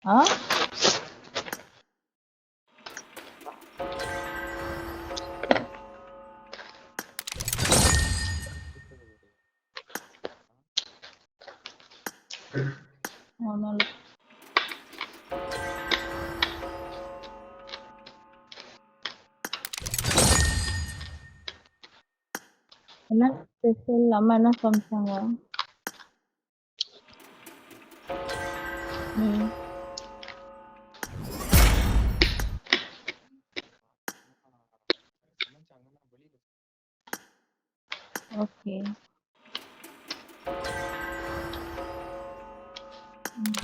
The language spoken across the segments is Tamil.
ஆ ஒண்ணும் இல்ல. என்ன ஸ்பெஷல்? அம்மா என்ன சமைச்சாங்க? ம். ஓகே. ம்.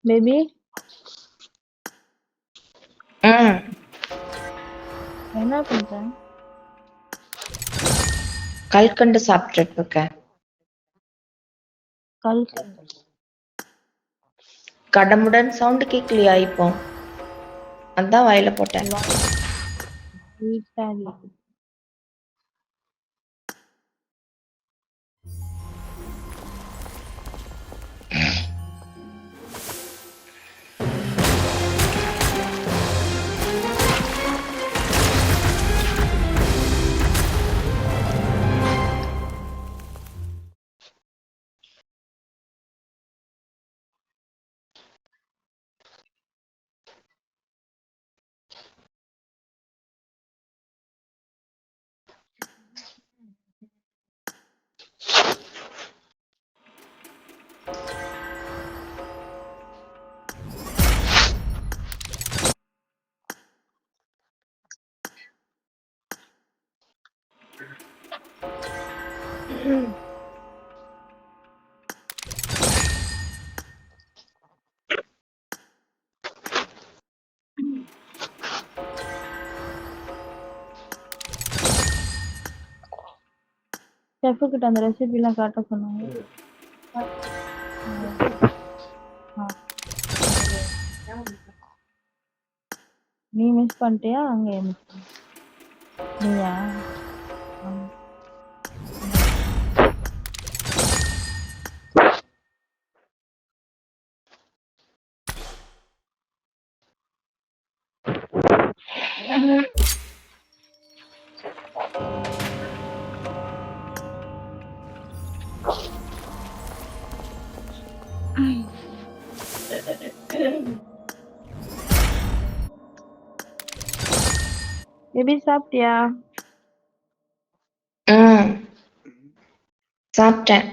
பேபி என்ன பண்ற? கல்கண்டு சாப்பிட்டுட்டு இருக்கேன். கல்கண்டு. கடமுடன் சவுண்ட் கேட்கலையா இப்போ? அதான் வாயில போட்டேன். ஸ்வீட்டா இருக்கு. செஃப் கிட்ட அந்த ரெசிபி எல்லாம் காட்ட சொன்னாங்க. ஆ. நீ மிஸ் பண்ணிட்டியா? அங்க மிஸ் நீயா? ஆமா. பேபி சாப்பிட்டியா? சாப்பிட்டேன்.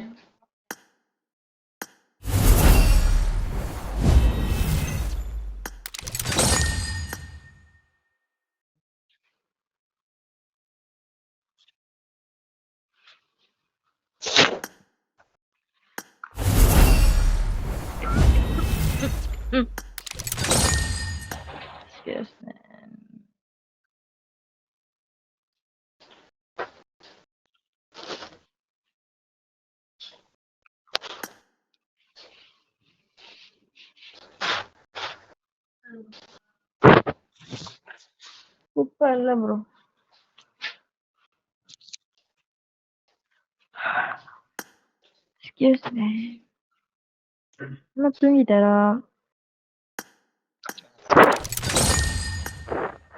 Yes, man. சூப்பர் இல்ல ப்ரோ. Excuse me. என்ன தூங்கிட்டாரா?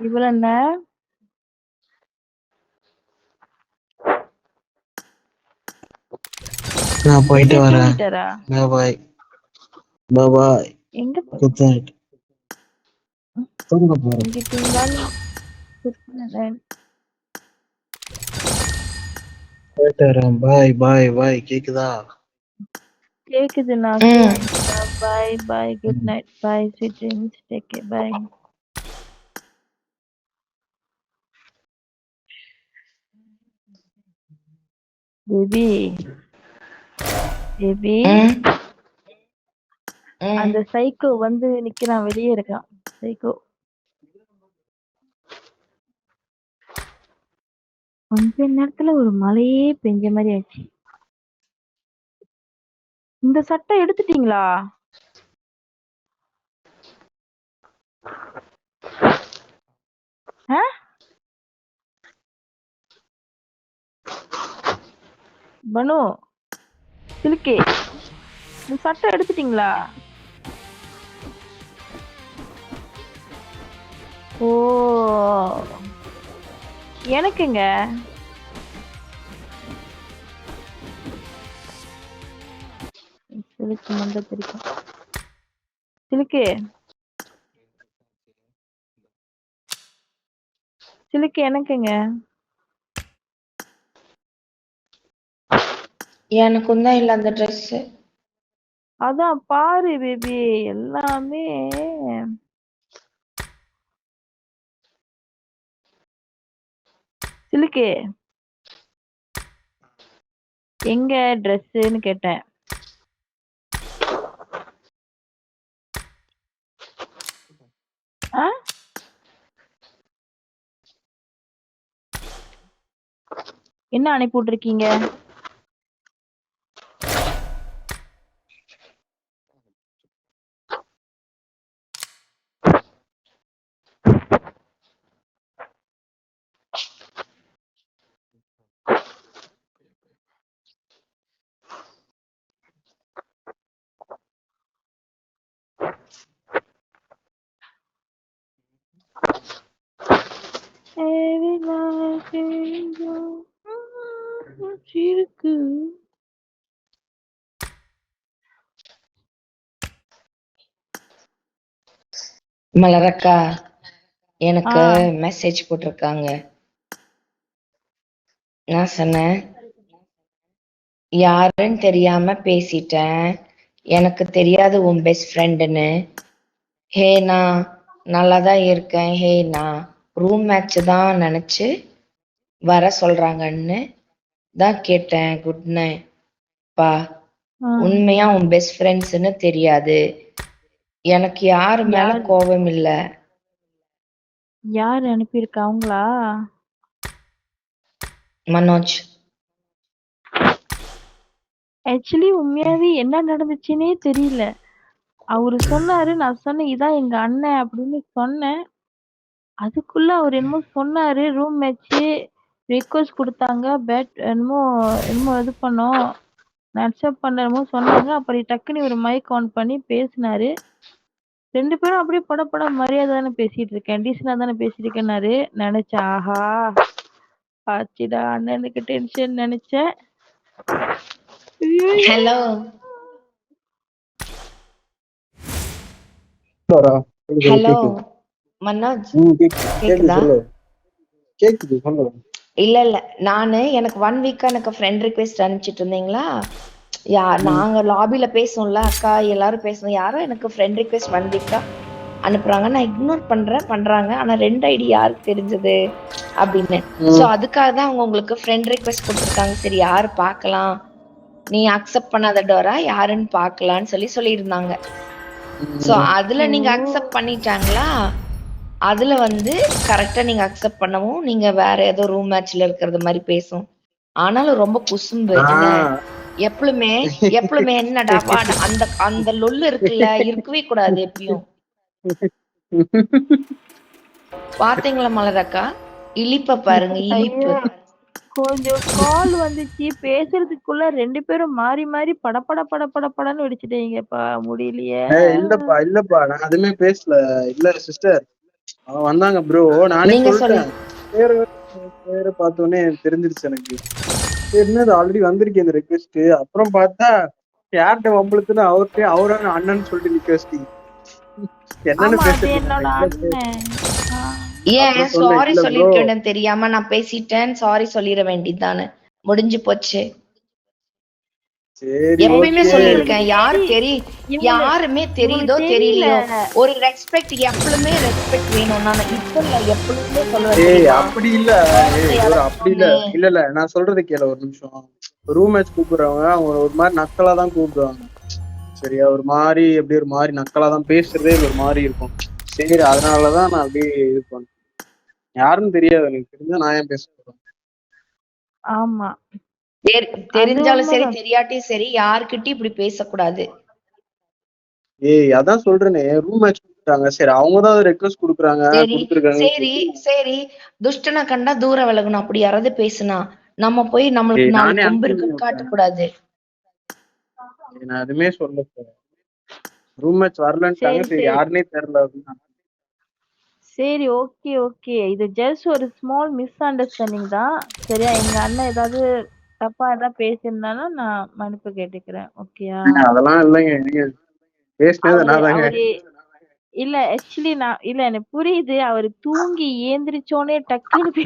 இவ்வளவு என்ன? நான் போயிட்டு வரேன். தூங்கிட்டாரா? பாய் பாய். எங்க குட் நைட். தூங்க போறேன். இங்கிட்டு இருந்தாலும் போயிட்டு வரேன். பாய் பாய் பாய். கேக்குதா? கேக்குது. நான் Bye. Good night. Bye. Sweet dreams. Take care. Bye. Baby. ம் ம் அந்த சைக்கோ வந்து நிக்கிறான், வெளியே இருக்கான். சைக்கோ. கொஞ்ச நேரத்துல ஒரு மழையே பெஞ்ச மாதிரி ஆச்சு. இந்த சட்டை எடுத்துட்டீங்களா? ஆ? பனு, சிலுக்கே, இந்த சட்டை எடுத்துட்டீங்களா? ஓ, எனக்குங்க. சிலுக்கு மண்டை தெரிக்கும். சிலுக்கு, சிலுக்கு எனக்குங்க. எனக்கும் தான் இல்ல அந்த ட்ரெஸ். அதான் பாரு பேபி, எல்லாமே சிலுக்கு. எங்க ட்ரெஸ்ன்னு கேட்டேன். ஆ? என்ன அனுப்பி விட்டுருக்கீங்க? இருக்கு. மலரக்கா எனக்கு ஆ. மெசேஜ் போட்டிருக்காங்க. நான் சொன்னேன், யாருன்னு தெரியாம பேசிட்டேன், எனக்கு தெரியாது உன் பெஸ்ட் ஃப்ரெண்டுன்னு. ஹே நான் நல்லா தான் இருக்கேன். ஹே நான் ரூம் மேட்ச் தான் நினைச்சு வர சொல்றாங்கன்னு தான் கேட்டேன். குட் நைட் பா. ஆ. உண்மையா உன் பெஸ்ட் ஃப்ரெண்ட்ஸ்னு தெரியாது. எனக்கு யாரு மேல யார் கோபம் இல்ல. யார் அனுப்பியிருக்கா? அவங்களா? மனோஜ். ஆக்சுவலி உண்மையாவே என்ன நடந்துச்சுன்னே தெரியல. அவரு சொன்னாரு, நான் சொன்னேன் இதான் எங்க அண்ணன் அப்படின்னு சொன்னேன். அதுக்குள்ள அவர் என்னமோ சொன்னாரு, ரூம் மேட்ச்சு ரிக்வெஸ்ட் கொடுத்தாங்க, பேட் என்னமோ என்னமோ இது பண்ணோம், நான் அக்செப்ட் பண்ணமோ சொன்னாங்க. அப்புறம் டக்குன்னு ஒரு மைக் ஆன் பண்ணி பேசினாரு. 2 பேரும் அப்படியே பட மரியாதை தானே பேசிட்டு இருக்கேன், டீசனா தானே பேசிட்டு இருக்கேன்னாரு. நினைச்சேன், ஆஹா ஆச்சுடா அண்ணனுக்கு டென்ஷன் நினைச்சேன். ஐயையோ. ஹலோ வரா? கேக்குது, ஹலோ கேக்குது. மனோஜ், கேக்குது, கேக்குதா? சொல்லு. கேக்குது, சொல்லு. இல்ல நானு எனக்கு 1 வீக்கா எனக்கு ஃப்ரெண்ட் ரிக்வெஸ்ட் அனுப்பிச்சிட்டு இருந்தீங்களா? நாங்க லாபில பேசோம்ல அக்கா, எல்லாரும் பேசணும், யாரோ எனக்கு ஃப்ரெண்ட் ரிக்வெஸ்ட் 1 வீக்கா அனுப்புறாங்க. நான் இக்னோர் பண்றாங்க. ஆனா 2 ஐடி யாருக்கு தெரிஞ்சது அப்படின்னு. சோ அதுக்காக தான் அவங்க உங்களுக்கு ஃப்ரெண்ட் ரிக்வெஸ்ட் கொடுத்துருக்காங்க. சரி யாரு பார்க்கலாம், நீ அக்செப்ட் பண்ணாத டோரா யாருன்னு பார்க்கலான்னு சொல்லியிருந்தாங்க. சோ அதுல நீங்க அக்செப்ட் பண்ணிட்டாங்களா? அதுல வந்து கரெக்டா நீங்க அக்செப்ட் பண்ணவும் நீங்க வேற ஏதோ ரூம் மேட்ச்ல இருக்கிறது மாதிரி பேசும். ஆனாலும் ரொம்ப குசும்பு என்ன. எப்பளுமே என்னடா அந்த அந்த லொல்லு இருக்குல்ல, இருக்கவே கூடாது எப்பயும். பாத்தீங்களா மலரக்கா, இழிப்ப பாருங்க, இழிப்பு. ஐயோ, கொஞ்சம் கால் வந்துச்சு, பேசுறதுக்குள்ள 2 பேரும் மாறி மாறி படன்னு வெடிச்சிட்டீங்கப்பா, முடியலையே. இல்லப்பா நான் அதுமே பேசல. இல்ல சிஸ்டர், அவன் வந்தாங்க ப்ரோ, நானே நீங்க சொல்லிட்டேன். பேரை பார்த்தோன்னே தெரிஞ்சிருச்சு எனக்கு. என்னது ஆல்ரெடி வந்திருக்கு இந்த ரெக்வெஸ்ட். அப்புறம் பார்த்தா யார்கிட்ட வம்பளுக்குன்னு அவரான அண்ணன் சொல்லிட்டு நிக்க வச்சிட்டீங்க. என்னன்னு ஆமா, அது பேசுறது என்னோட அண்ணன். ஆ. ஏன் அப்புறம் சொன்னேன், சாரி இல்ல ப்ரோ, சொல்லிருக்கேன் தெரியாம நான் பேசிட்டேன், சாரி சொல்லிட வேண்டியதுதானே, முடிஞ்சு போச்சு. சரி எப்பயுமே ஓகே. சொல்லியிருக்கேன், இவங்களுக்கு யாருமே தெரியுதோ இவங்களுக்கு தெரியல. தெரியலையோ ஒரு ரெஸ்பெக்ட், எப்பவுமே ரெஸ்பெக்ட் வேணும். நான் இப்ப இல்ல, எப்பவுமே சொல்லுவேன் ஏய் தெரியுமா, அப்படி இல்ல. கோவத்தை டோரா அப்படி இல்ல. இழக்கணும்னு. இல்ல இல்ல நான் சொல்றது கேளு ஒரு நிமிஷம். ரூம் மேட்ச் கூப்பிடுறவங்க அவங்க ஒரு மாதிரி நக்கலா தான் கூப்பிடுவாங்க. சரியா, ஒரு மாதிரி எப்படி ஒரு மாதிரி நக்கலா தான் பேசுறதே ஒரு மாதிரி இருக்கும். சரி அதனாலதான் நான் அப்படியே இது பண்ணேன். யாருன்னு தெரியாது எனக்கு, தெரிஞ்சா நான் ஏன் பேச போறேன். ஆமா, அது தெரிஞ்சாலும் சரி உண்மைதான். தெரியாட்டியும் சரி யாருக்கிட்டையும் இப்படி பேசக்கூடாது. ஏய் அதான் சொல்றேனே, ரூம் மேட்ச் கூப்பிட்டாங்க, சரி அவங்கதான் ரெக்வஸ்ட் கொடுக்குறாங்க சரி கொடுத்துருக்காங்கன்னு சரி சொல்லி. சரி, துஷ்டனை கண்டா தூரம் விலகணும். அப்படி யாராவது பேசுனா நம்ம போய் நம்மளுக்கு ஏய் 4 நானே கொம்பு அனுப்பி இருக்குன்னு விட்டேன். காட்டக்கூடாது. நான் எதுவுமே சொல்ல போறேன். ரூம் மேட்ச் வரலன்ட்டாங்க, சரி சரி சரி யாருன்னே தெரியல அப்படின்னா. சரி, ஓகே ஓகே. இது ஜஸ்ட் ஒரு ஸ்மால் மிஸ் அண்டர்ஸ்டாண்டிங் தான். சரியா, எங்க அண்ணன் ஏதாவது தப்பா ஏதாவது பேசியிருந்தாலும் நான் மன்னிப்பு கேட்டுக்கிறேன். ஓகேயா? அதெல்லாம் இல்லைங்க, நீங்க பேசினது அவரு நான் தாங்க. அவரு இல்ல ஆக்சுவலி நான் இல்ல எனக்கு புரியுது. அவரு தூங்கி ஏந்திரிச்சோனே டக்குன்னு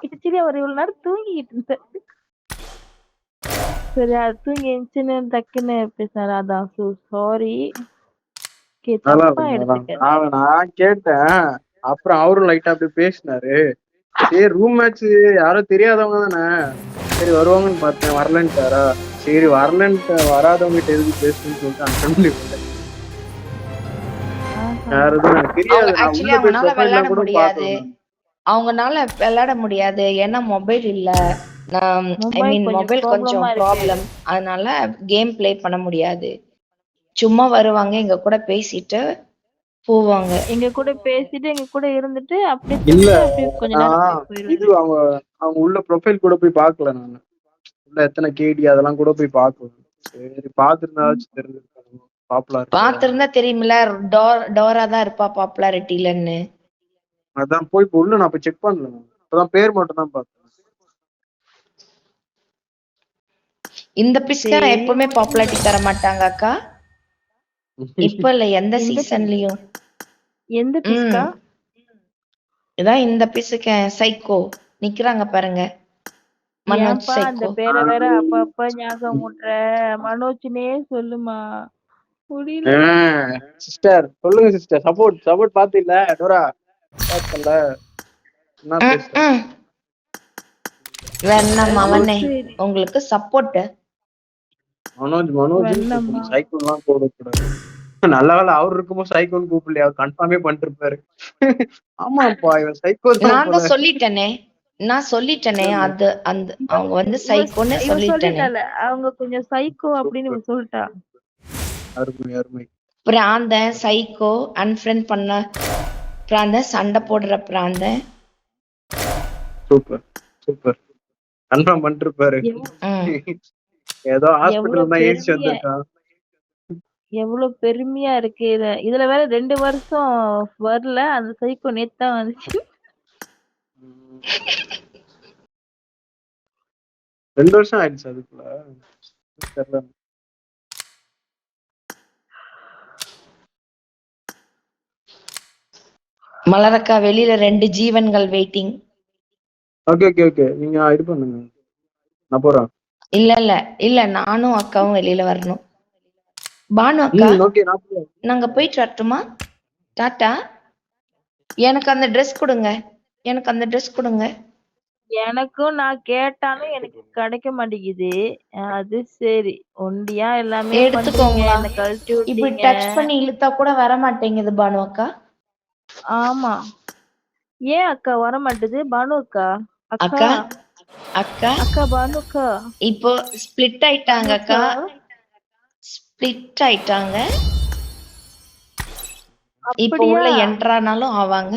ஆக்சுவலி அவர் இவ்வளவு நேரம் தூங்கிட்டு இருந்தாரு. சரியா, தூங்கி எந்திரிச்சுன்னு டக்குன்னு பேசினாரு. அதான் சாரி. ஓகே, அதெல்லாம் தப்பா இல்லைங்க, அதெல்லாம் எடுத்துக்காது. நான் கேட்டேன். அப்புறம் அவரும் லைட்டா அப்படியே பேசினாரு. சரி ரூம் மேட்ச் யாரோ தெரியாதவங்க தானே, சரி வருவாங்கன்னு பார்த்தேன், வரலன்ட்டாரா, சரி வரலன்ட்டு வராதவங்க கிட்ட எதுக்கு பேசணும்னு சொல்லிட்டு அட்டன் பண்ணி விட்டேன். வேற எதுவும் எனக்கு தெரியாது. நான் ஆக்சுவலி உள்ள போய் அவங்கனால ப்ரொஃபைல் விளையாட எல்லாம் கூட முடியாது. பார்க்கல. அவங்கனால விளையாட முடியாது, ஏன்னா மொபைல் இல்ல. ஐ மொபைல் மீன் கொஞ்சம் மொபைல் கொஞ்சம் ப்ராப்ளமா இருக்கு. ப்ராப்ளம். அதனால கேம் ப்ளே பண்ண முடியாது. சும்மா வருவாங்க, எங்க கூட பேசிட்டு போவாங்க. எங்க கூட பேசிட்டு எங்க கூட இருந்துட்டு அப்படியே இல்ல தூங்கிட்டு அப்படியே கொஞ்ச நேரம் நான் அப்படியே இது போயிருவாரு. அவங்க அவங்க உள்ள ப்ரொஃபைல் கூட போய் பார்க்கல. நான் உள்ள எத்தனை கேடி அதெல்லாம் கூட போய் பார்க்கல. சரி பார்த்துருந்தாச்சும் தெரிஞ்சிருக்காங்க பாப்புலர். பாத்திருந்தா தெரியுமில்ல, டோரா தான் இருப்பா பாப்புலாரிட்டிலன்னு. அதான் போய் இப்ப உள்ள நான் போய் செக் பண்ணல. இப்பதான் பேர் மட்டும் தான் பார்த்தேன். இந்த பிஸ்கா சரி, எப்பவுமே பாப்புலாரிட்டி தர மாட்டாங்க அக்கா. இப்ப இல்ல, எந்த எந்த சீசன்லயும். எந்த பிஸ்கா? இதான் இந்த பிசுக்க சைக்கோ நிக்கிறாங்க பாருங்க, மனோஜ் ஏன்பா அந்த சைக்கோ. பேரை வேற அப்பப்ப ஞாபகம் விட்ற? மனோஜ்னே சொல்லுமா, முடியல. சிஸ்டர் சொல்லுங்க சிஸ்டர், சப்போர்ட் சப்போர்ட் பாத்து இல்ல டோரா பாத்தல என்ன பேசுற. வேணாம் அவனே, சரி, உங்களுக்கு சப்போர்ட். மனோஜ் மனோஜ் வெண்ணம்மா. சைக்கிள் எல்லாம் போடக்கூடாது. நல்ல வேலை அவர் இருக்கும்போது சைக்கோன்னு கூப்பிடலையா, அவர் கன்ஃபார்மே பண்ணிட்டு இருப்பாரு. ஆமாப்பா இவன் சைக்கோ தான் நான் போல. தான் சொல்லிட்டேனே அது அந்த அவங்க வந்து சைக்கோன்னு இவ சொல்லிட்டேனே. சொல்லிட்டால அவங்க கொஞ்சம் சைக்கோ அப்படின்னு இவ சொல்லிட்டா. அருமை அருமை. பிராந்தன் சைக்கோ, அன்ஃப்ரெண்ட் பண்ண பிராந்தன், சண்டை போடுற பிராந்தன். சூப்பர் சூப்பர், கன்ஃபார்ம் பண்ணிட்டு இருப்பாரு. ஏதோ ஹாஸ்பிட்டல் தான் ஏசி வந்திருக்கான். எவ்வளவு பெருமையா இருக்கு. இதுல வேற 2 வருஷம் வரல, அந்த சைக்கோ நேத்து தான் வந்துச்சு. 2 வருஷம் ஆயிடுச்சு அதுக்குள்ள, தெரியல. மலரக்கா வெளியில 2 ஜீவன்கள் வெயிட்டிங். ஓகே ஓகே ஓகே, நீங்க இது பண்ணுங்க, நான் போறேன். இல்ல நானும் அக்காவும் வெளியில வரணும். பானு அக்கா, ஓகே நான் போறேன். நாங்க போயிட்டு வரட்டுமா? டாட்டா. எனக்கு அந்த ட்ரெஸ் கொடுங்க, எனக்கும் நான் கேட்டாலும் எனக்கு கிடைக்க மாட்டேங்குது. அது சரி, ஒண்டியா எல்லாமே பண்றீங்க, எடுத்துக்கோங்களா. என்ன கழட்டி இப்படி விட்டீங்க. டச் பண்ணி இழுத்தா கூட வர மாட்டேங்குது பானு அக்கா. ஆமா, ஏன் அக்கா வர மாட்டுது? பானு அக்கா, அக்கா அக்கா அக்கா பானு அக்கா, இப்போ ஸ்பிளிட் ஆயிட்டாங்க அக்கா, இப்போ அப்படியா? உள்ள என்ட்ரானாலும் ஆவாங்க.